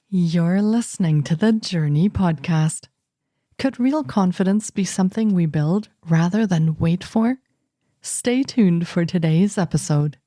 You're listening to the Jōrni Podcast. Could real confidence be something we build rather than wait for? Stay tuned for today's episode.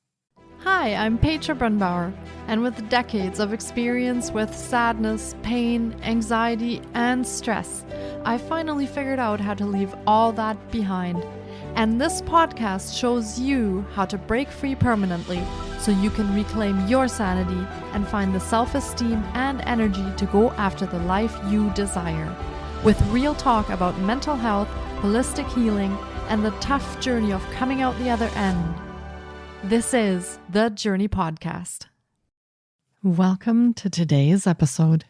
Hi, I'm Petra Brunbauer, and with decades of experience with sadness, pain, anxiety, and stress, I finally figured out how to leave all that behind. And this podcast shows you how to break free permanently so you can reclaim your sanity and find the self-esteem and energy to go after the life you desire. With real talk about mental health, holistic healing, and the tough journey of coming out the other end. This is the Jōrni Podcast. Welcome to today's episode.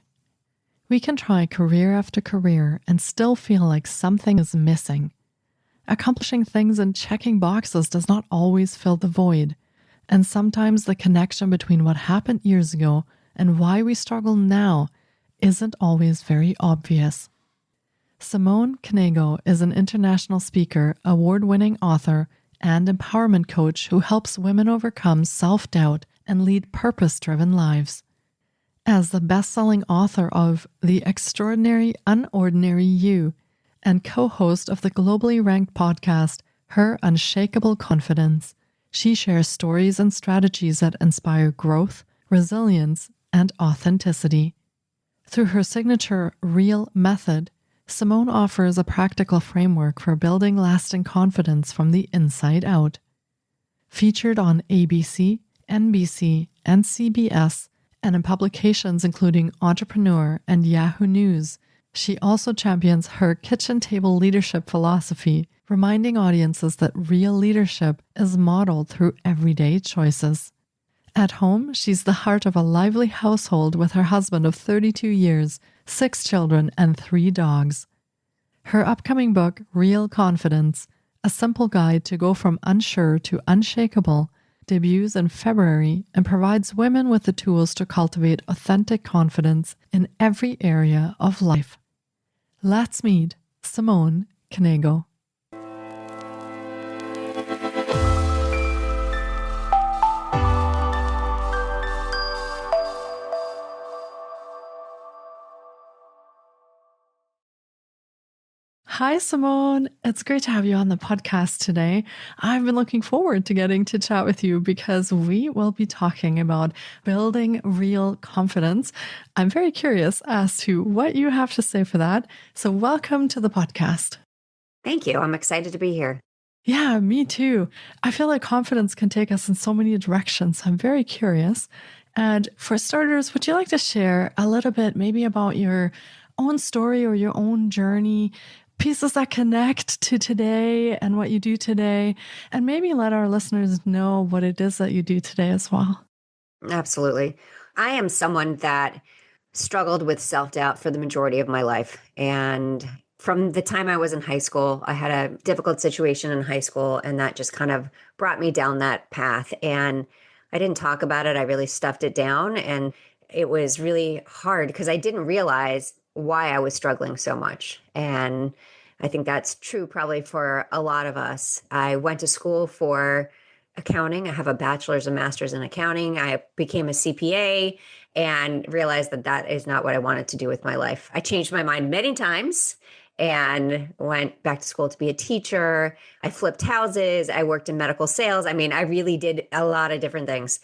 We can try career after career and still feel like something is missing. Accomplishing things and checking boxes does not always fill the void, and sometimes the connection between what happened years ago and why we struggle now isn't always very obvious. Simone Knego is an international speaker, award-winning author, and empowerment coach who helps women overcome self-doubt and lead purpose-driven lives. As the best-selling author of The Extraordinary UnOrdinary You and co-host of the globally ranked podcast, Her Unshakeable Confidence, she shares stories and strategies that inspire growth, resilience, and authenticity. Through her signature Real method, Simone offers a practical framework for building lasting confidence from the inside out. Featured on ABC, NBC, and CBS, and in publications including Entrepreneur and Yahoo News, she also champions her kitchen table leadership philosophy, reminding audiences that real leadership is modeled through everyday choices. At home, she's the heart of a lively household with her husband of 32 years, 6 children, and 3 dogs. Her upcoming book, Real Confidence, a simple guide to go from unsure to unshakable, debuts in February and provides women with the tools to cultivate authentic confidence in every area of life. Let's meet Simone Knego. Hi, Simone. It's great to have you on the podcast today. I've been looking forward to getting to chat with you because we will be talking about building real confidence. I'm very curious as to what you have to say for that. So welcome to the podcast. Thank you. I'm excited to be here. Yeah, me too. I feel like confidence can take us in so many directions. I'm very curious. And for starters, would you like to share a little bit maybe about your own story or your own journey, pieces that connect to today and what you do today, and maybe let our listeners know what it is that you do today as well? Absolutely. I am someone that struggled with self-doubt for the majority of my life. And from the time I was in high school, I had a difficult situation in high school, and that just kind of brought me down that path. And I didn't talk about it. I really stuffed it down. And it was really hard because I didn't realize why I was struggling so much. And I think that's true probably for a lot of us. I went to school for accounting. I have a bachelor's and master's in accounting. I became a CPA and realized that that is not what I wanted to do with my life. I changed my mind many times and went back to school to be a teacher. I flipped houses. I worked in medical sales. I mean, I really did a lot of different things.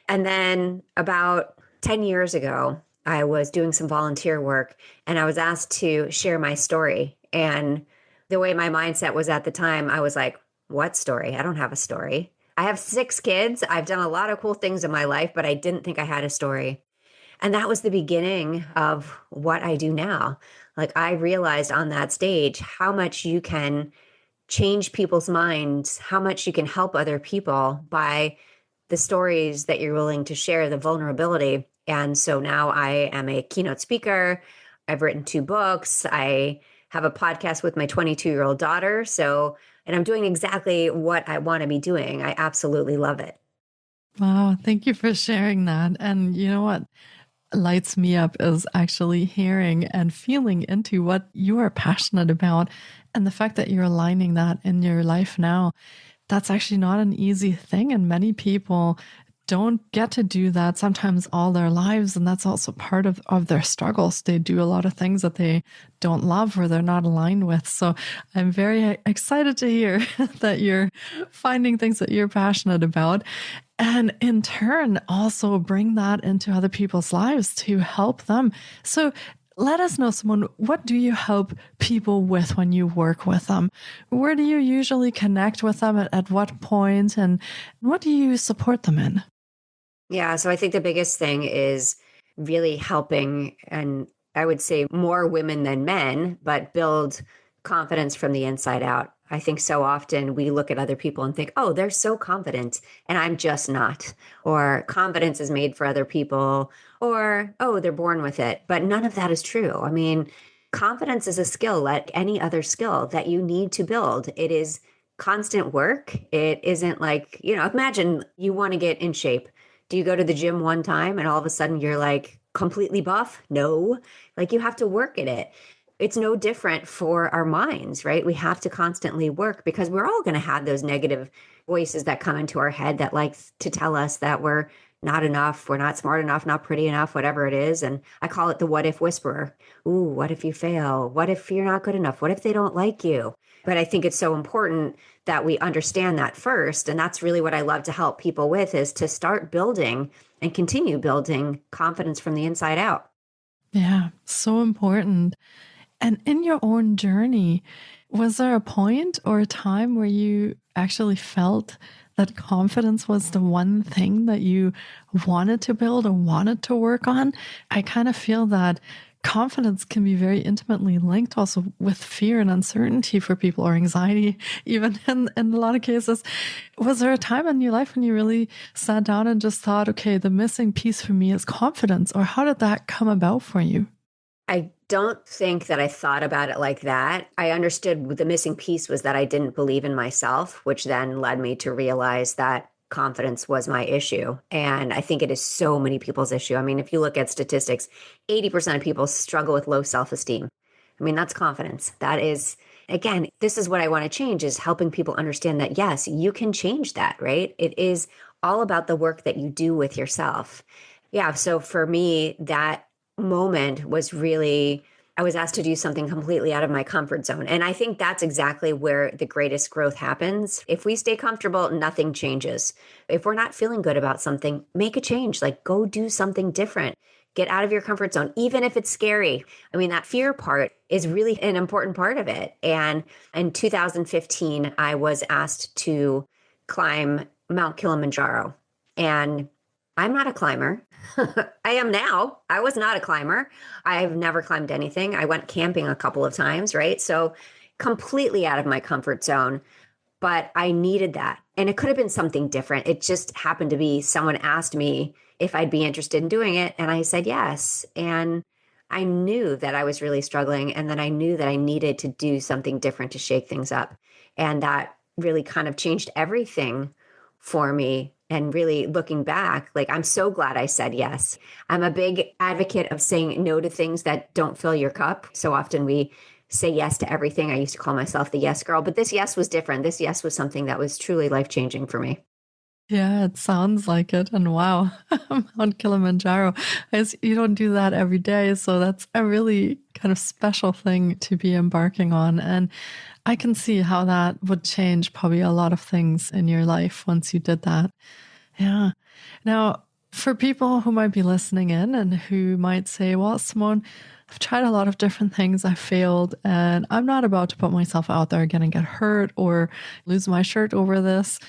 And then about 10 years ago, I was doing some volunteer work and I was asked to share my story. And the way my mindset was at the time, I was like, what story? I don't have a story. I have 6 kids. I've done a lot of cool things in my life, but I didn't think I had a story. And that was the beginning of what I do now. Like, I realized on that stage how much you can change people's minds, how much you can help other people by the stories that you're willing to share, the vulnerability. And so now I am a keynote speaker. I've written 2 books. I have a podcast with my 22-year-old daughter. And I'm doing exactly what I want to be doing. I absolutely love it. Wow. Thank you for sharing that. And you know what lights me up is actually hearing and feeling into what you are passionate about. And the fact that you're aligning that in your life now, that's actually not an easy thing. And many people don't get to do that sometimes all their lives. And that's also part of their struggles. They do a lot of things that they don't love or they're not aligned with. So I'm very excited to hear that you're finding things that you're passionate about. And in turn, also bring that into other people's lives to help them. So let us know, Simone, what do you help people with when you work with them? Where do you usually connect with them at what point, and what do you support them in? Yeah, so I think the biggest thing is really helping, and I would say more women than men, but build confidence from the inside out. I think so often we look at other people and think, oh, they're so confident and I'm just not. Or confidence is made for other people, or, oh, they're born with it. But none of that is true. I mean, confidence is a skill like any other skill that you need to build. It is constant work. It isn't like, imagine you want to get in shape. Do you go to the gym one time and all of a sudden you're like completely buff? No, like you have to work at it. It's no different for our minds, right? We have to constantly work because we're all going to have those negative voices that come into our head that like to tell us that we're not enough, we're not smart enough, not pretty enough, whatever it is. And I call it the what if whisperer. Ooh, what if you fail? What if you're not good enough? What if they don't like you? But I think it's so important that we understand that first. And that's really what I love to help people with, is to start building and continue building confidence from the inside out. Yeah, so important. And in your own journey, was there a point or a time where you actually felt that confidence was the one thing that you wanted to build or wanted to work on? I kind of feel that confidence can be very intimately linked also with fear and uncertainty for people, or anxiety, even in a lot of cases. Was there a time in your life when you really sat down and just thought, okay, the missing piece for me is confidence? Or how did that come about for you? I don't think that I thought about it like that. I understood the missing piece was that I didn't believe in myself, which then led me to realize that confidence was my issue. And I think it is so many people's issue. I mean, if you look at statistics, 80% of people struggle with low self-esteem. I mean, that's confidence. That is, again, this is what I want to change, is helping people understand that, yes, you can change that, right? It is all about the work that you do with yourself. Yeah. So for me, that moment was really, I was asked to do something completely out of my comfort zone. And I think that's exactly where the greatest growth happens. If we stay comfortable, nothing changes. If we're not feeling good about something, make a change, like go do something different. Get out of your comfort zone, even if it's scary. I mean, that fear part is really an important part of it. And in 2015, I was asked to climb Mount Kilimanjaro. And I'm not a climber. I am now. I was not a climber. I've never climbed anything. I went camping a couple of times, right? So completely out of my comfort zone, but I needed that. And it could have been something different. It just happened to be someone asked me if I'd be interested in doing it. And I said yes. And I knew that I was really struggling. And then I knew that I needed to do something different to shake things up. And that really kind of changed everything for me. And really looking back, like, I'm so glad I said yes. I'm a big advocate of saying no to things that don't fill your cup. So often we say yes to everything. I used to call myself the yes girl, but this yes was different. This yes was something that was truly life-changing for me. Yeah, it sounds like it. And wow, Mount Kilimanjaro, you don't do that every day. So that's a really kind of special thing to be embarking on. And I can see how that would change probably a lot of things in your life once you did that. Yeah. Now, for people who might be listening in and who might say, well, Simone, I've tried a lot of different things. I failed and I'm not about to put myself out there again and get hurt or lose my shirt over this.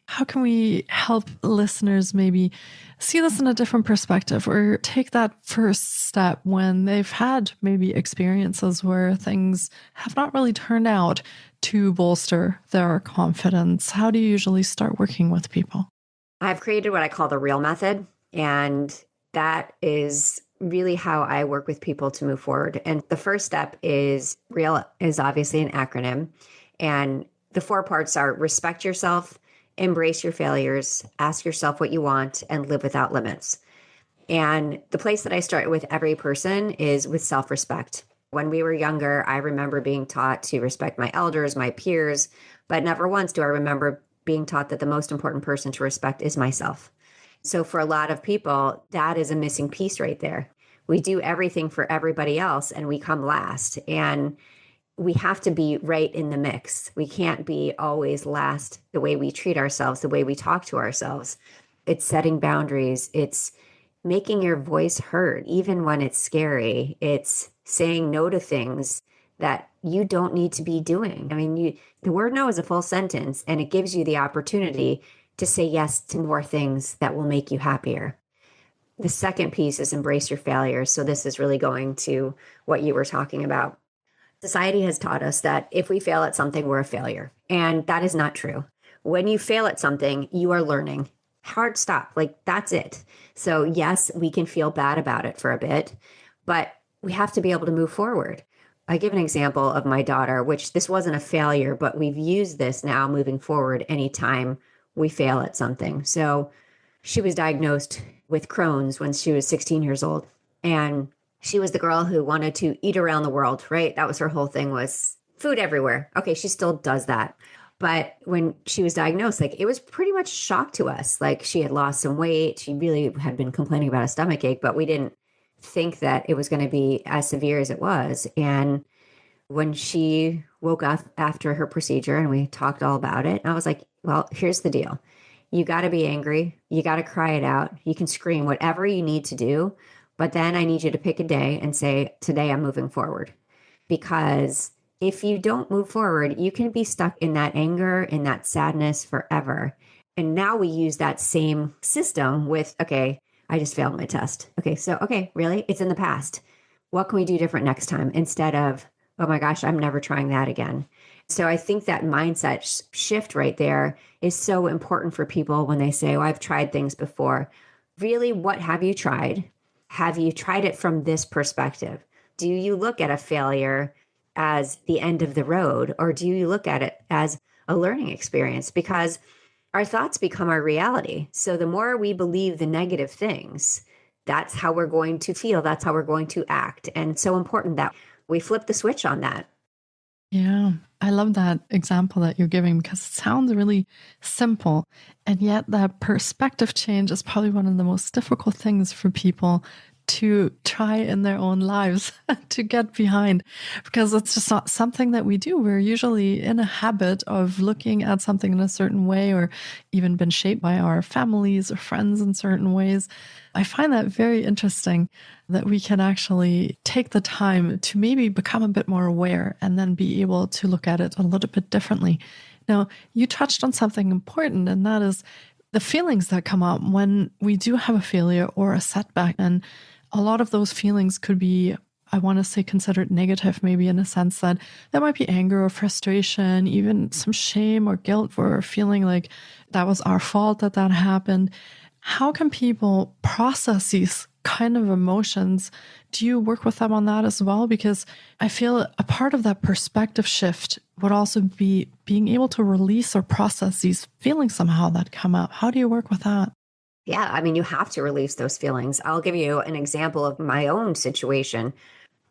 How can we help listeners maybe see this in a different perspective or take that first step when they've had maybe experiences where things have not really turned out to bolster their confidence? How do you usually start working with people? I've created what I call the REAL method, and that is really how I work with people to move forward. And the first step is REAL is obviously an acronym, and the 4 parts are respect yourself, embrace your failures, ask yourself what you want, and live without limits. And the place that I start with every person is with self-respect. When we were younger, I remember being taught to respect my elders, my peers, but never once do I remember being taught that the most important person to respect is myself. So for a lot of people, that is a missing piece right there. We do everything for everybody else and we come last. And we have to be right in the mix. We can't be always last the way we treat ourselves, the way we talk to ourselves. It's setting boundaries. It's making your voice heard, even when it's scary. It's saying no to things that you don't need to be doing. I mean, the word no is a full sentence, and it gives you the opportunity to say yes to more things that will make you happier. The second piece is embrace your failures. So this is really going to what you were talking about. Society has taught us that if we fail at something, we're a failure. And that is not true. When you fail at something, you are learning. Hard stop. Like, that's it. So yes, we can feel bad about it for a bit, but we have to be able to move forward. I give an example of my daughter, which this wasn't a failure, but we've used this now moving forward anytime we fail at something. So she was diagnosed with Crohn's when she was 16 years old. And she was the girl who wanted to eat around the world, right? That was her whole thing, was food everywhere. Okay, she still does that. But when she was diagnosed, like, it was pretty much a shock to us. Like, she had lost some weight. She really had been complaining about a stomach ache, but we didn't think that it was going to be as severe as it was. And when she woke up after her procedure and we talked all about it, I was like, well, here's the deal. You got to be angry. You got to cry it out. You can scream whatever you need to do. But then I need you to pick a day and say, today I'm moving forward. Because if you don't move forward, you can be stuck in that anger, in that sadness forever. And now we use that same system with, okay, I just failed my test. Okay, really? It's in the past. What can we do different next time? Instead of, oh my gosh, I'm never trying that again. So I think that mindset shift right there is so important for people when they say, oh, I've tried things before. Really, what have you tried? Have you tried it from this perspective? Do you look at a failure as the end of the road, or do you look at it as a learning experience? Because our thoughts become our reality. So the more we believe the negative things, that's how we're going to feel. That's how we're going to act. And it's so important that we flip the switch on that. Yeah, I love that example that you're giving because it sounds really simple. And yet that perspective change is probably one of the most difficult things for people to try in their own lives to get behind, because it's just not something that we do. We're usually in a habit of looking at something in a certain way, or even been shaped by our families or friends in certain ways. I find that very interesting that we can actually take the time to maybe become a bit more aware and then be able to look at it a little bit differently. Now, you touched on something important, and that is the feelings that come up when we do have a failure or a setback. And a lot of those feelings could be, I want to say, considered negative, maybe in a sense that there might be anger or frustration, even some shame or guilt for feeling like that was our fault that happened. How can people process these kind of emotions? Do you work with them on that as well? Because I feel a part of that perspective shift would also be being able to release or process these feelings somehow that come up. How do you work with that? Yeah, I mean, you have to release those feelings. I'll give you an example of my own situation.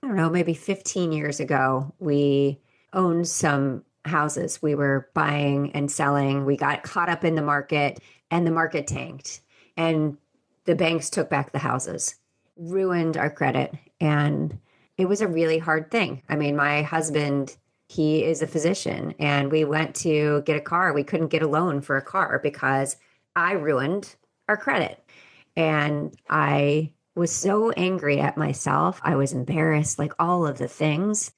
I don't know, maybe 15 years ago, we owned some houses. We were buying and selling. We got caught up in the market and the market tanked. And the banks took back the houses, ruined our credit. And it was a really hard thing. I mean, my husband, he is a physician, and we went to get a car. We couldn't get a loan for a car because I ruined our credit. And I was so angry at myself. I was embarrassed, like all of the things.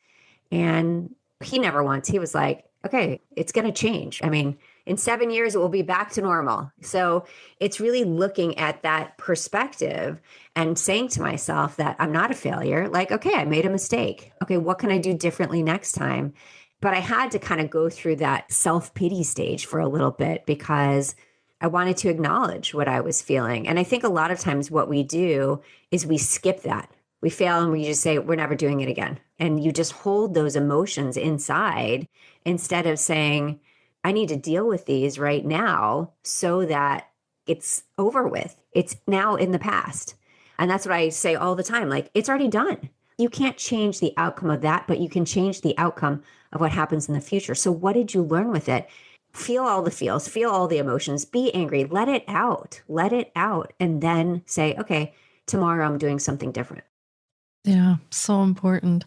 And he never once, he was like, okay, it's going to change. I mean, in 7 years, it will be back to normal. So it's really looking at that perspective and saying to myself that I'm not a failure. Like, okay, I made a mistake. Okay, what can I do differently next time? But I had to kind of go through that self-pity stage for a little bit because I wanted to acknowledge what I was feeling. And I think a lot of times what we do is we skip that. We fail and we just say, we're never doing it again. And you just hold those emotions inside instead of saying, I need to deal with these right now so that it's over with. It's now in the past. And that's what I say all the time. Like, it's already done. You can't change the outcome of that, but you can change the outcome of what happens in the future. So what did you learn with it? Feel all the feels, feel all the emotions, be angry, let it out, and then say, okay, tomorrow I'm doing something different. Yeah, so important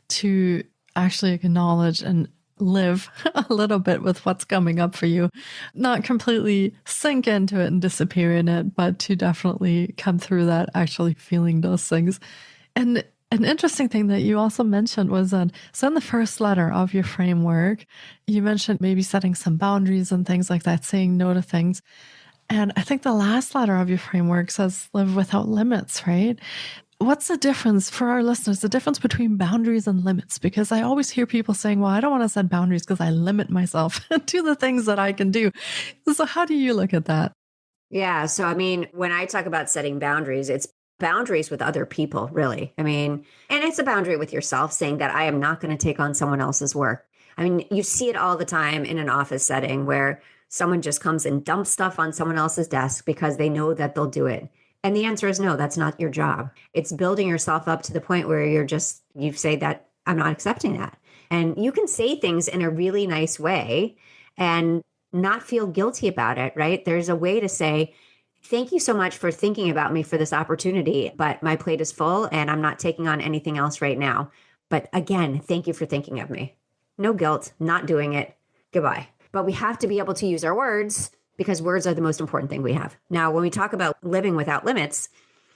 to actually acknowledge and live a little bit with what's coming up for you, not completely sink into it and disappear in it, but to definitely come through that actually feeling those things. And an interesting thing that you also mentioned was that, so in the first letter of your framework, you mentioned maybe setting some boundaries and things like that, saying no to things. And I think the last letter of your framework says live without limits, right? What's the difference for our listeners, the difference between boundaries and limits? Because I always hear people saying, well, I don't want to set boundaries because I limit myself to the things that I can do. So how do you look at that? Yeah. So, I mean, when I talk about setting boundaries, it's boundaries with other people, really. I mean, and it's a boundary with yourself saying that I am not going to take on someone else's work. I mean, you see it all the time in an office setting where someone just comes and dumps stuff on someone else's desk because they know that they'll do it. And the answer is no, that's not your job. It's building yourself up to the point where you say that I'm not accepting that. And you can say things in a really nice way and not feel guilty about it, right? There's a way to say, thank you so much for thinking about me for this opportunity, but my plate is full and I'm not taking on anything else right now. But again, thank you for thinking of me. No guilt, not doing it. Goodbye. But we have to be able to use our words because words are the most important thing we have. Now, when we talk about living without limits,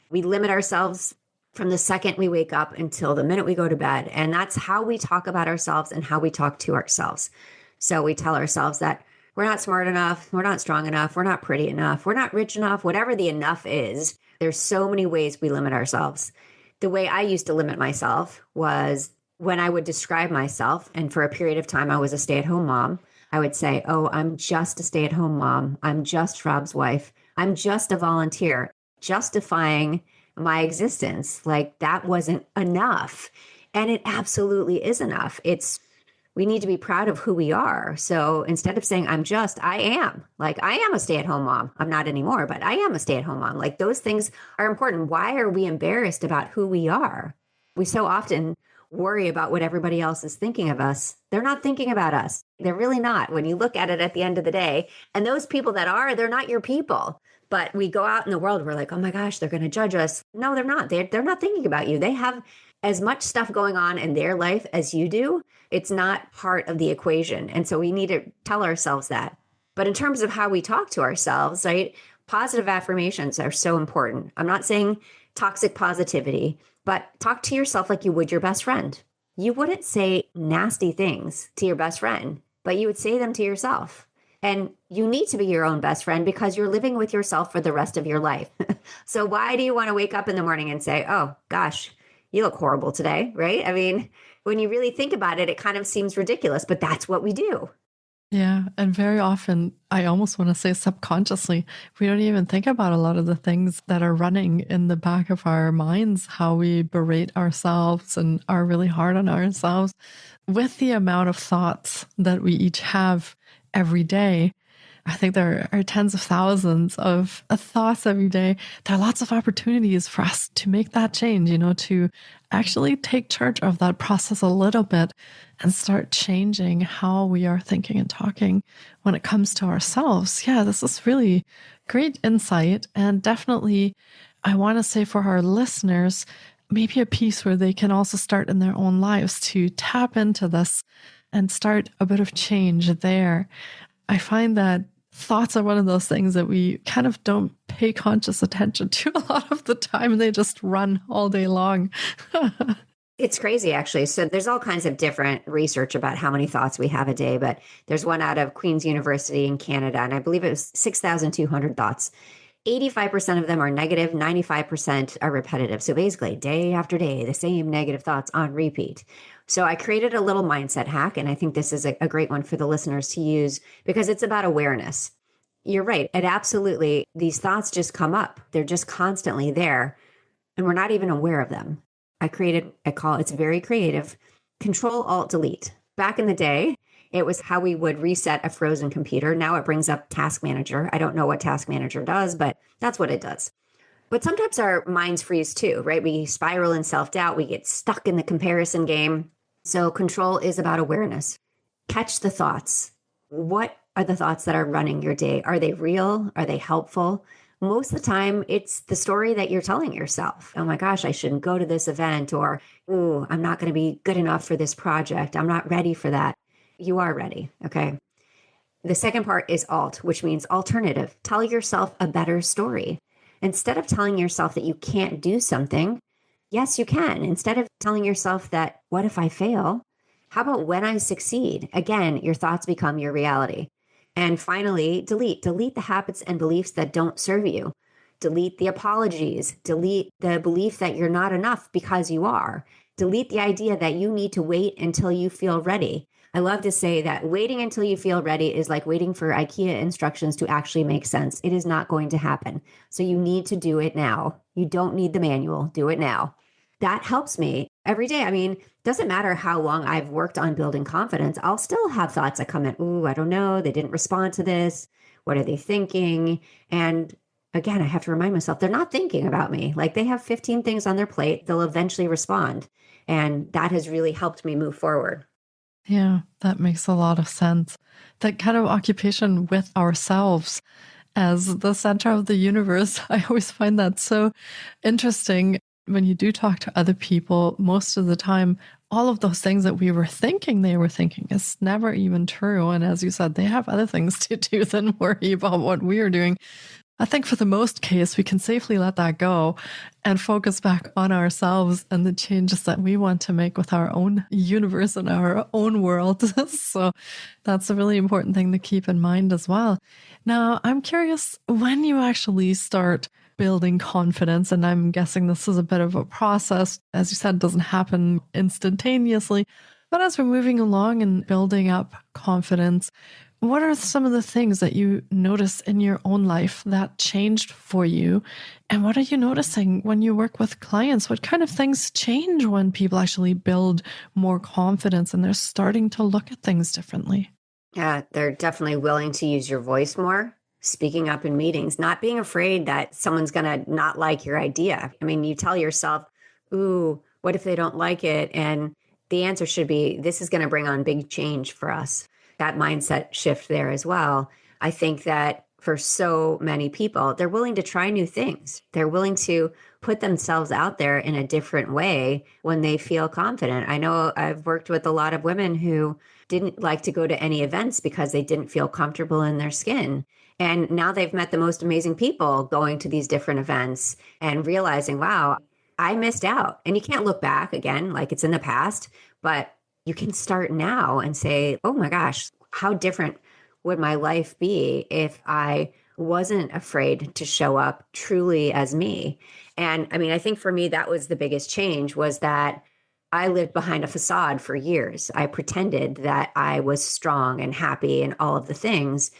we limit ourselves from the second we wake up until the minute we go to bed. And that's how we talk about ourselves and how we talk to ourselves. So we tell ourselves that we're not smart enough, we're not strong enough, we're not pretty enough, we're not rich enough, whatever the enough is. There's so many ways we limit ourselves. The way I used to limit myself was when I would describe myself, and for a period of time I was a stay-at-home mom, I would say, oh, I'm just a stay-at-home mom. I'm just Rob's wife. I'm just a volunteer, justifying my existence. Like that wasn't enough. And it absolutely is enough. We need to be proud of who we are. So instead of saying, I am. Like, I am a stay-at-home mom. I'm not anymore, but I am a stay-at-home mom. Like, those things are important. Why are we embarrassed about who we are? We so often worry about what everybody else is thinking of us. They're not thinking about us. They're really not. When you look at it at the end of the day, and those people that are, they're not your people. But we go out in the world, we're like, oh my gosh, they're going to judge us. No, they're not. They're not thinking about you. They have as much stuff going on in their life as you do. It's not part of the equation. And so we need to tell ourselves that. But in terms of how we talk to ourselves, right? Positive affirmations are so important. I'm not saying toxic positivity, but talk to yourself like you would your best friend. You wouldn't say nasty things to your best friend, but you would say them to yourself. And you need to be your own best friend because you're living with yourself for the rest of your life. So why do you want to wake up in the morning and say, oh gosh, you look horrible today, right? I mean, when you really think about it, it kind of seems ridiculous, but that's what we do. Yeah. And very often, I almost want to say subconsciously, we don't even think about a lot of the things that are running in the back of our minds, how we berate ourselves and are really hard on ourselves. With the amount of thoughts that we each have every day, I think there are tens of thousands of thoughts every day. There are lots of opportunities for us to make that change, to actually take charge of that process a little bit and start changing how we are thinking and talking when it comes to ourselves. Yeah, this is really great insight. And definitely, I want to say for our listeners, maybe a piece where they can also start in their own lives to tap into this and start a bit of change there. I find that thoughts are one of those things that we kind of don't pay conscious attention to a lot of the time. They just run all day long. It's crazy, actually. So there's all kinds of different research about how many thoughts we have a day, but there's one out of Queen's University in Canada, and I believe it was 6,200 thoughts. 85% of them are negative, 95% are repetitive. So basically, day after day, the same negative thoughts on repeat. So I created a little mindset hack, and I think this is a great one for the listeners to use because it's about awareness. You're right. It absolutely, these thoughts just come up. They're just constantly there, and we're not even aware of them. It's very creative, Control-Alt-Delete. Back in the day, it was how we would reset a frozen computer. Now it brings up Task Manager. I don't know what Task Manager does, but that's what it does. But sometimes our minds freeze too, right? We spiral in self-doubt. We get stuck in the comparison game. So control is about awareness. Catch the thoughts. What are the thoughts that are running your day? Are they real? Are they helpful? Most of the time, it's the story that you're telling yourself. Oh my gosh, I shouldn't go to this event, or, ooh, I'm not going to be good enough for this project. I'm not ready for that. You are ready. Okay. The second part is alt, which means alternative. Tell yourself a better story. Instead of telling yourself that you can't do something, yes, you can. Instead of telling yourself that, what if I fail? How about when I succeed? Again, your thoughts become your reality. And finally, delete the habits and beliefs that don't serve you. Delete the apologies. Delete the belief that you're not enough because you are. Delete the idea that you need to wait until you feel ready. I love to say that waiting until you feel ready is like waiting for IKEA instructions to actually make sense. It is not going to happen. So you need to do it now. You don't need the manual. Do it now. That helps me every day. I mean, doesn't matter how long I've worked on building confidence. I'll still have thoughts that come in. Ooh, I don't know. They didn't respond to this. What are they thinking? And again, I have to remind myself, they're not thinking about me. Like they have 15 things on their plate. They'll eventually respond. And that has really helped me move forward. Yeah, that makes a lot of sense. That kind of occupation with ourselves as the center of the universe, I always find that so interesting. When you do talk to other people, most of the time, all of those things that we were thinking they were thinking is never even true. And as you said, they have other things to do than worry about what we are doing. I think for the most case, we can safely let that go and focus back on ourselves and the changes that we want to make with our own universe and our own world. So that's a really important thing to keep in mind as well. Now, I'm curious, when you actually start building confidence, and I'm guessing this is a bit of a process, as you said, it doesn't happen instantaneously, but as we're moving along and building up confidence, what are some of the things that you notice in your own life that changed for you? And what are you noticing when you work with clients? What kind of things change when people actually build more confidence and they're starting to look at things differently? Yeah, they're definitely willing to use your voice more, speaking up in meetings, not being afraid that someone's going to not like your idea. I mean, you tell yourself, ooh, what if they don't like it? And the answer should be, this is going to bring on big change for us. That mindset shift there as well. I think that for so many people, they're willing to try new things. They're willing to put themselves out there in a different way when they feel confident. I know I've worked with a lot of women who didn't like to go to any events because they didn't feel comfortable in their skin. And now they've met the most amazing people going to these different events and realizing, wow, I missed out. And you can't look back again, like it's in the past, but you can start now and say, oh my gosh, how different would my life be if I wasn't afraid to show up truly as me? And I mean, I think for me, that was the biggest change, was that I lived behind a facade for years. I pretended that I was strong and happy and all of the things,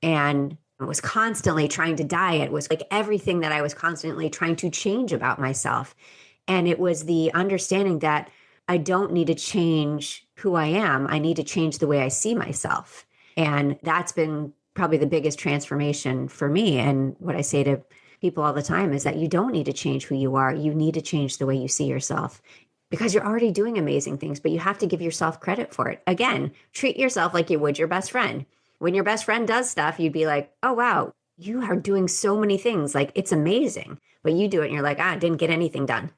and was constantly trying to diet, was like everything that I was constantly trying to change about myself. And it was the understanding that I don't need to change who I am. I need to change the way I see myself. And that's been probably the biggest transformation for me. And what I say to people all the time is that you don't need to change who you are. You need to change the way you see yourself, because you're already doing amazing things, but you have to give yourself credit for it. Again, treat yourself like you would your best friend. When your best friend does stuff, you'd be like, oh, wow, you are doing so many things. Like, it's amazing. But you do it and you're like, I didn't get anything done.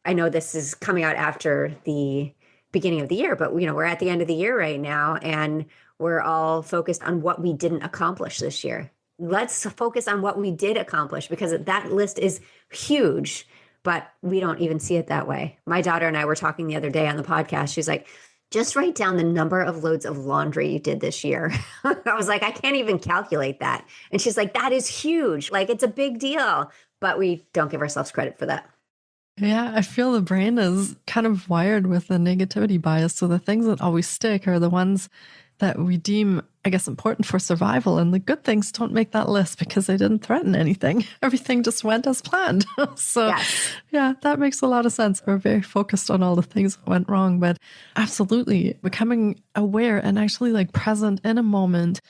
I know this is coming out after the beginning of the year, but we're at the end of the year right now, and we're all focused on what we didn't accomplish this year. Let's focus on what we did accomplish, because that list is huge, but we don't even see it that way. My daughter and I were talking the other day on the podcast. She's like, just write down the number of loads of laundry you did this year. I was like, I can't even calculate that. And she's like, that is huge. Like, it's a big deal, but we don't give ourselves credit for that. Yeah, I feel the brain is kind of wired with a negativity bias. So the things that always stick are the ones that we deem, I guess, important for survival. And the good things don't make that list because they didn't threaten anything. Everything just went as planned. So yes. Yeah, that makes a lot of sense. We're very focused on all the things that went wrong, but absolutely becoming aware and actually like present in a moment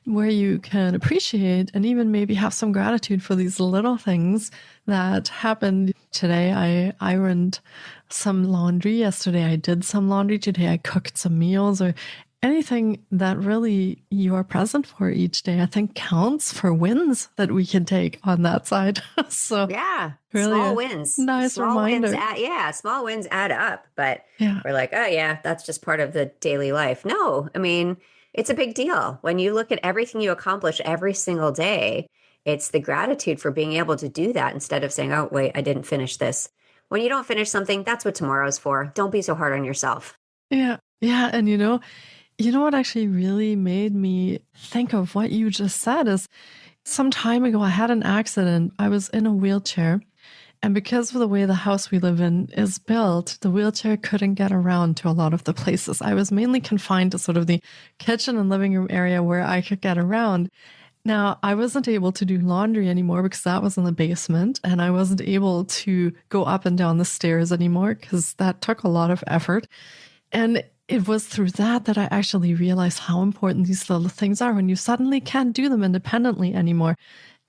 where you can appreciate and even maybe have some gratitude for these little things that happened. Today, I ironed some laundry. Yesterday, I did some laundry. Today, I cooked some meals. Or anything that really you are present for each day, I think counts for wins that we can take on that side. So yeah, really small wins. nice reminder. Small wins add up, but Yeah. we're like, oh yeah, that's just part of the daily life. No, I mean, it's a big deal. When you look at everything you accomplish every single day, it's the gratitude for being able to do that instead of saying, oh, wait, I didn't finish this. When you don't finish something, that's what tomorrow's for. Don't be so hard on yourself. Yeah. Yeah. And you know what actually really made me think of what you just said is some time ago, I had an accident. I was in a wheelchair. And because of the way the house we live in is built, the wheelchair couldn't get around to a lot of the places. I was mainly confined to sort of the kitchen and living room area where I could get around. Now, I wasn't able to do laundry anymore because that was in the basement, and I wasn't able to go up and down the stairs anymore because that took a lot of effort. And it was through that I actually realized how important these little things are when you suddenly can't do them independently anymore.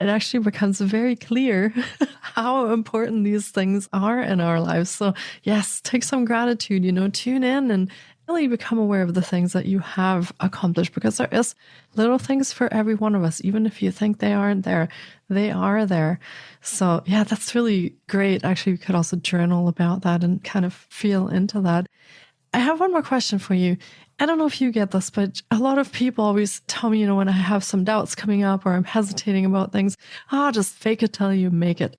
It actually becomes very clear how important these things are in our lives. So yes, take some gratitude, tune in and really become aware of the things that you have accomplished, because there is little things for every one of us. Even if you think they aren't there, they are there. So yeah, that's really great. Actually, we could also journal about that and kind of feel into that. I have one more question for you. I don't know if you get this, but a lot of people always tell me, when I have some doubts coming up or I'm hesitating about things, just fake it till you make it.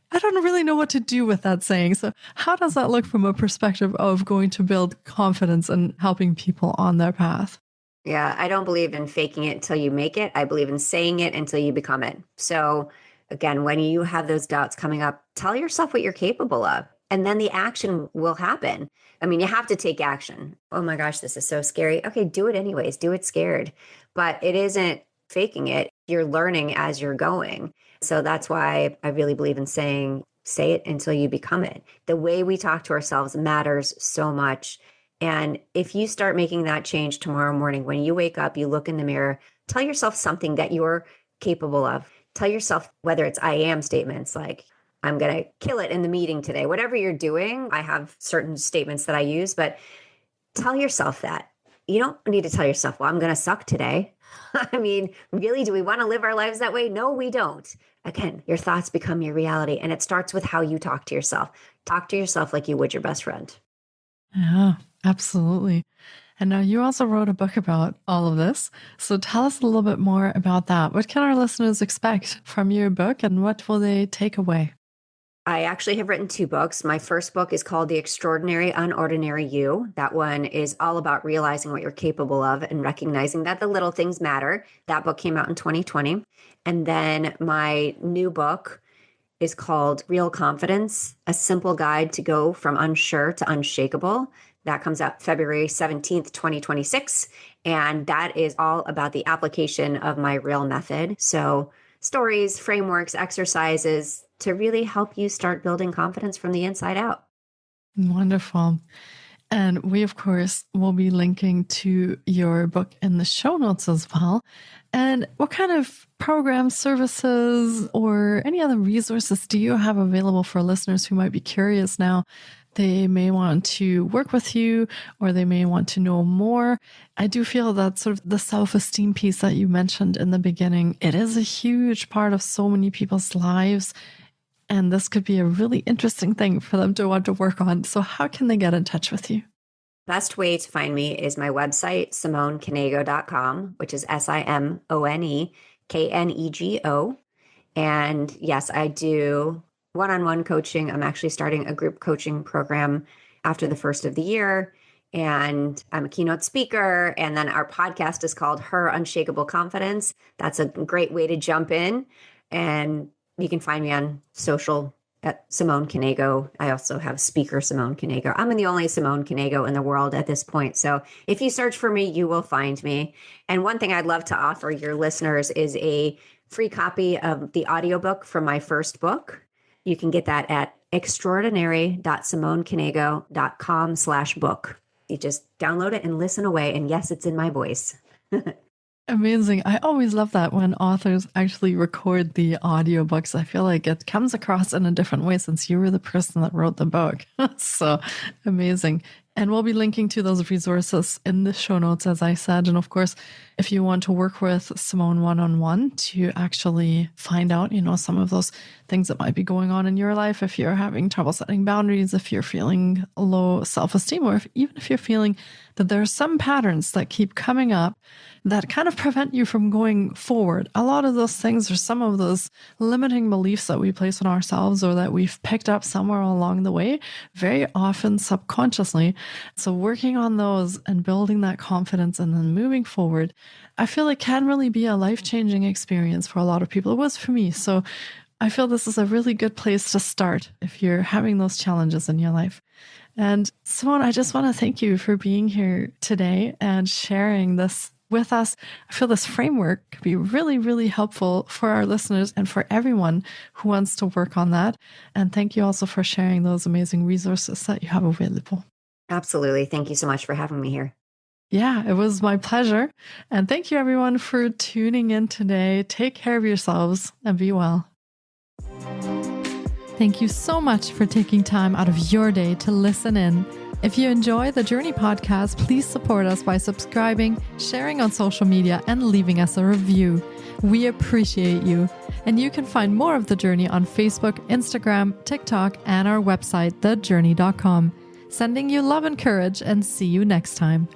I don't really know what to do with that saying. So how does that look from a perspective of going to build confidence and helping people on their path? Yeah, I don't believe in faking it until you make it. I believe in saying it until you become it. So again, when you have those doubts coming up, tell yourself what you're capable of, and then the action will happen. I mean, you have to take action. Oh my gosh, this is so scary. Okay, do it anyways. Do it scared. But it isn't faking it. You're learning as you're going. So that's why I really believe in saying, say it until you become it. The way we talk to ourselves matters so much. And if you start making that change tomorrow morning, when you wake up, you look in the mirror, tell yourself something that you're capable of. Tell yourself, whether it's I am statements like, I'm going to kill it in the meeting today. Whatever you're doing, I have certain statements that I use, but tell yourself that. You don't need to tell yourself, well, I'm going to suck today. I mean, really, do we want to live our lives that way? No, we don't. Again, your thoughts become your reality, and it starts with how you talk to yourself. Talk to yourself like you would your best friend. Yeah, absolutely. And now you also wrote a book about all of this. So tell us a little bit more about that. What can our listeners expect from your book, and what will they take away? I actually have written 2 books. My first book is called The Extraordinary UnOrdinary You. That one is all about realizing what you're capable of and recognizing that the little things matter. That book came out in 2020. And then my new book is called Real Confidence, a simple guide to go from unsure to unshakable. That comes out February 17th, 2026. And that is all about the application of my real method. So stories, frameworks, exercises to really help you start building confidence from the inside out. Wonderful. And we, of course, will be linking to your book in the show notes as well. And what kind of programs, services, or any other resources do you have available for listeners who might be curious now? They may want to work with you, or they may want to know more. I do feel that sort of the self-esteem piece that you mentioned in the beginning, it is a huge part of so many people's lives. And this could be a really interesting thing for them to want to work on. So how can they get in touch with you? Best way to find me is my website, SimoneKnego.com, which is SimoneKnego. And yes, I do one-on-one coaching. I'm actually starting a group coaching program after the first of the year. And I'm a keynote speaker. And then our podcast is called Her Unshakeable Confidence. That's a great way to jump in. And you can find me on social at Simone Knego. I also have speaker Simone Knego. I'm the only Simone Knego in the world at this point. So if you search for me, you will find me. And one thing I'd love to offer your listeners is a free copy of the audiobook from my first book. You can get that at extraordinary.simonekinego.com/book. You just download it and listen away. And yes, it's in my voice. Amazing. I always love that when authors actually record the audiobooks. I feel like it comes across in a different way since you were the person that wrote the book. So amazing. And we'll be linking to those resources in the show notes, as I said. And of course, if you want to work with Simone one-on-one to actually find out, some of those things that might be going on in your life, if you're having trouble setting boundaries, if you're feeling low self-esteem, or even if you're feeling that there are some patterns that keep coming up that kind of prevent you from going forward. A lot of those things are some of those limiting beliefs that we place on ourselves or that we've picked up somewhere along the way, very often subconsciously. So working on those and building that confidence and then moving forward, I feel like can really be a life-changing experience for a lot of people. It was for me. So I feel this is a really good place to start if you're having those challenges in your life. And Simone, I just want to thank you for being here today and sharing this with us. I feel this framework could be really, really helpful for our listeners and for everyone who wants to work on that. And thank you also for sharing those amazing resources that you have available. Absolutely. Thank you so much for having me here. Yeah, it was my pleasure. And thank you everyone for tuning in today. Take care of yourselves and be well. Thank you so much for taking time out of your day to listen in. If you enjoy the Jōrni Podcast, please support us by subscribing, sharing on social media, and leaving us a review. We appreciate you. And you can find more of The Jōrni on Facebook, Instagram, TikTok, and our website, thejorni.com. Sending you love and courage, and see you next time.